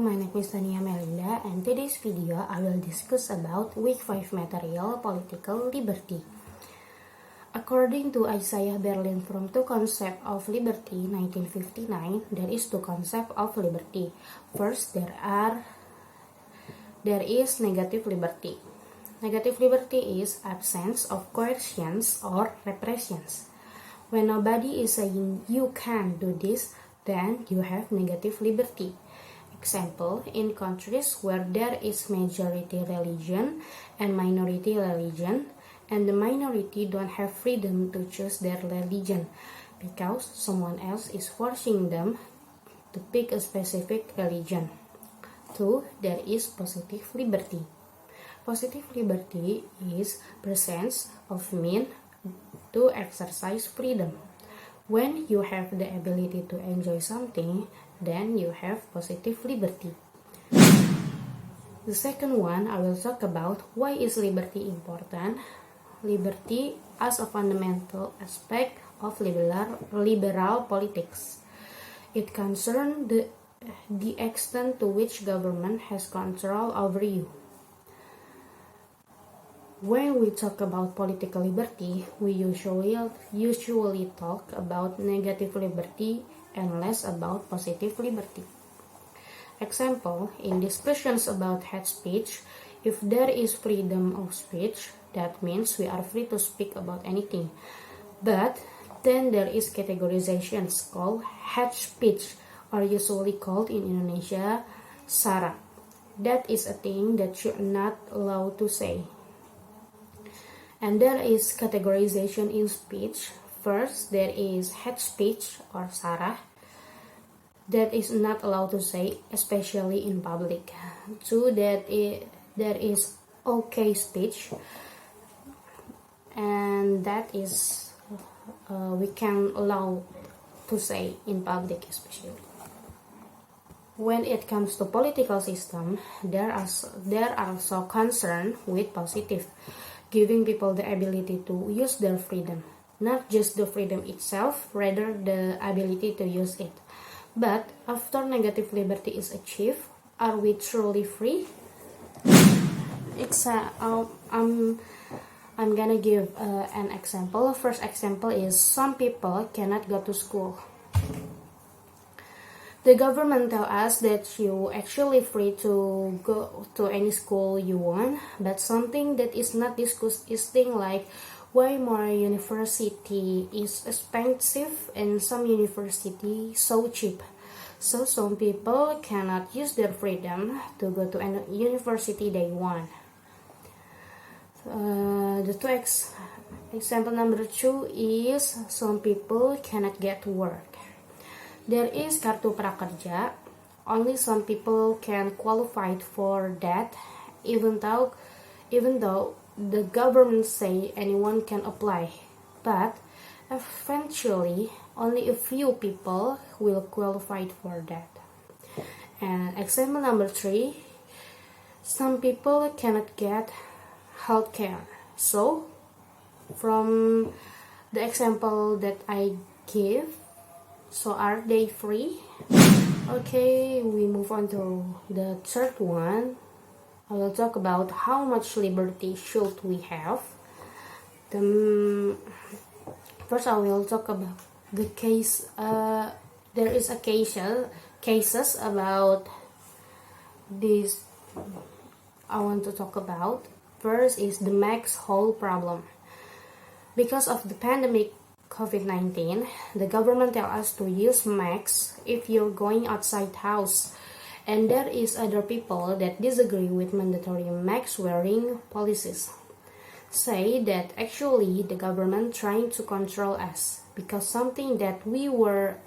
my name is Tania Amelinda, and today's video I will discuss about Week 5 material Political Liberty. According to Isaiah Berlin from Two Concepts of Liberty 1959, there is two concepts of liberty. First, there is negative liberty. Negative liberty is absence of coercions or repressions. When nobody is saying you can't do this, then you have negative liberty. Example, in countries where there is majority religion and minority religion, and the minority don't have freedom to choose their religion because someone else is forcing them to pick a specific religion. 2. There is positive liberty. Positive liberty is presence of means to exercise freedom. When you have the ability to enjoy something, then you have positive liberty. The second one, I will talk about why is liberty important. Liberty as a fundamental aspect of liberal politics. It concerns the extent to which government has control over you. When we talk about political liberty, we usually talk about negative liberty and less about positive liberty. Example, in discussions about hate speech, if there is freedom of speech, that means we are free to speak about anything. But then there is categorizations called hate speech, or usually called in Indonesia, sara. That is a thing that you're not allowed to say. And there is categorization in speech. First, there is hate speech or sara that is not allowed to say, especially in public. 2, there is okay speech, and that is we can allow to say in public especially. When it comes to political system, there are also concerned with positive, giving people the ability to use their freedom. Not just the freedom itself, rather the ability to use it. But after negative liberty is achieved, are we truly free? I'm gonna give an example. First example is some people cannot go to school. The government tell us that you actually free to go to any school you want, but something that is not discussed is thing like why more university is expensive and some university so cheap. So some people cannot use their freedom to go to any university they want. Example number 2 is some people cannot get work. There is Kartu Prakerja. Only some people can qualify for that, even though the government say anyone can apply. But eventually, only a few people will qualify for that. And example number 3, some people cannot get health care. So, from the example that I give, so are they free? Okay, we move on to the third one. I will talk about how much liberty should we have. First, I will talk about the case. There is a cases about this. I want to talk about. First is the max hole problem. Because of the pandemic COVID-19, the government tell us to use mask if you're going outside house, and there is other people that disagree with mandatory mask wearing policies. Say that actually the government trying to control us because something that we wear,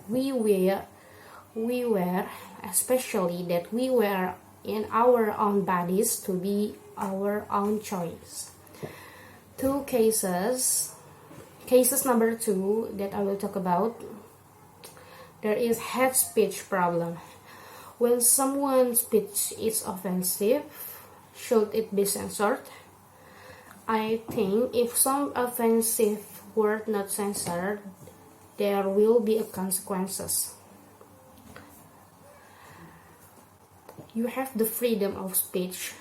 especially that we wear in our own bodies to be our own choice. Two cases. Cases number 2 that I will talk about, there is hate speech problem. When someone's speech is offensive, should it be censored? I think if some offensive word not censored, there will be consequences. you have the freedom of speech,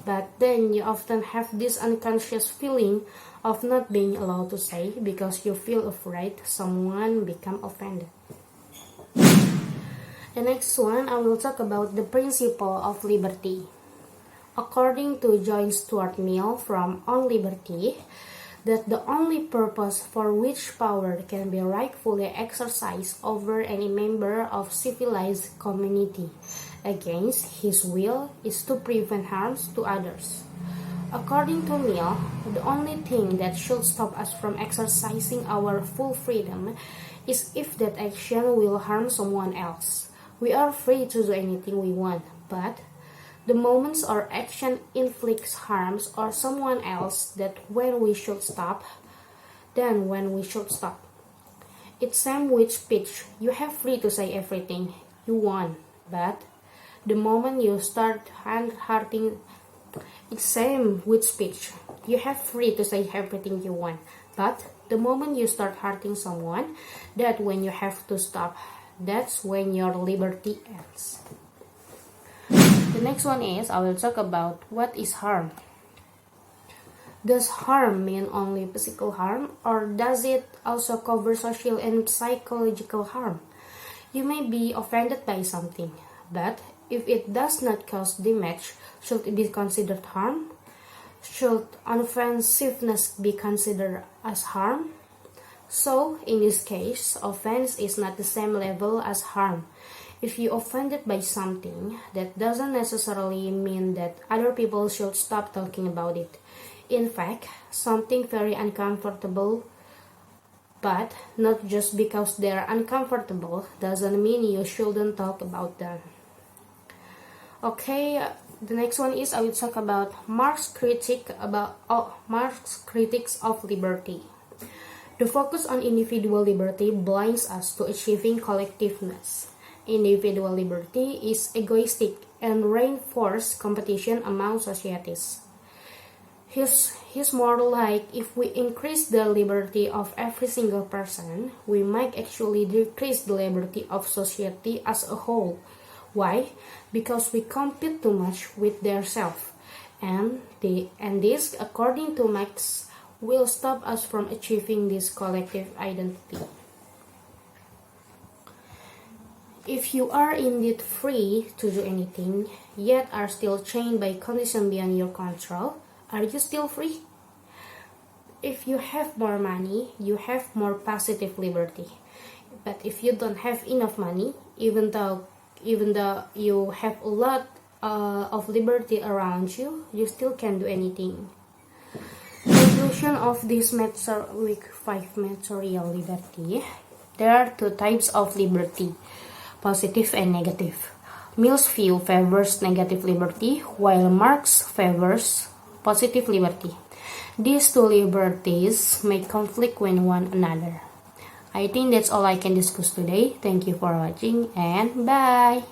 but then you often have this unconscious feeling of not being allowed to say because you feel afraid someone become offended. The next one, I will talk about the principle of liberty. According to John Stuart Mill from On Liberty, that the only purpose for which power can be rightfully exercised over any member of civilized community against his will is to prevent harms to others. According to Mill, the only thing that should stop us from exercising our full freedom is if that action will harm someone else. We are free to do anything we want, but the moments our action inflicts harms on someone else, that when we should stop, then when we should stop. It's same with speech. You have free to say everything you want, but the moment you start hurting, it's same with speech. You have free to say everything you want, but the moment you start hurting someone, that when you have to stop. That's when your liberty ends. The next one is, I will talk about what is harm. Does harm mean only physical harm, or does it also cover social and psychological harm? You may be offended by something, but if it does not cause damage, should it be considered harm? Should offensiveness be considered as harm? So, in this case, offense is not the same level as harm. If you offended by something, that doesn't necessarily mean that other people should stop talking about it. In fact, something very uncomfortable, but not just because they're uncomfortable, doesn't mean you shouldn't talk about them. Okay, the next one is I will talk about Marx's critiques of liberty. The focus on individual liberty blinds us to achieving collectiveness. Individual liberty is egoistic and reinforces competition among societies. He's more like, if we increase the liberty of every single person, we might actually decrease the liberty of society as a whole. Why? Because we compete too much with themselves, and this, according to Marx, will stop us from achieving this collective identity. If you are indeed free to do anything, yet are still chained by conditions beyond your control, are you still free? If you have more money, you have more positive liberty. But if you don't have enough money, even though you have a lot of liberty around you, you still can't do anything. Conclusion of this week 5 material liberty. There are two types of liberty, positive and negative. Mill's view favors negative liberty, while Marx favors positive liberty. These two liberties may conflict with one another. I think that's all I can discuss today. Thank you for watching and bye!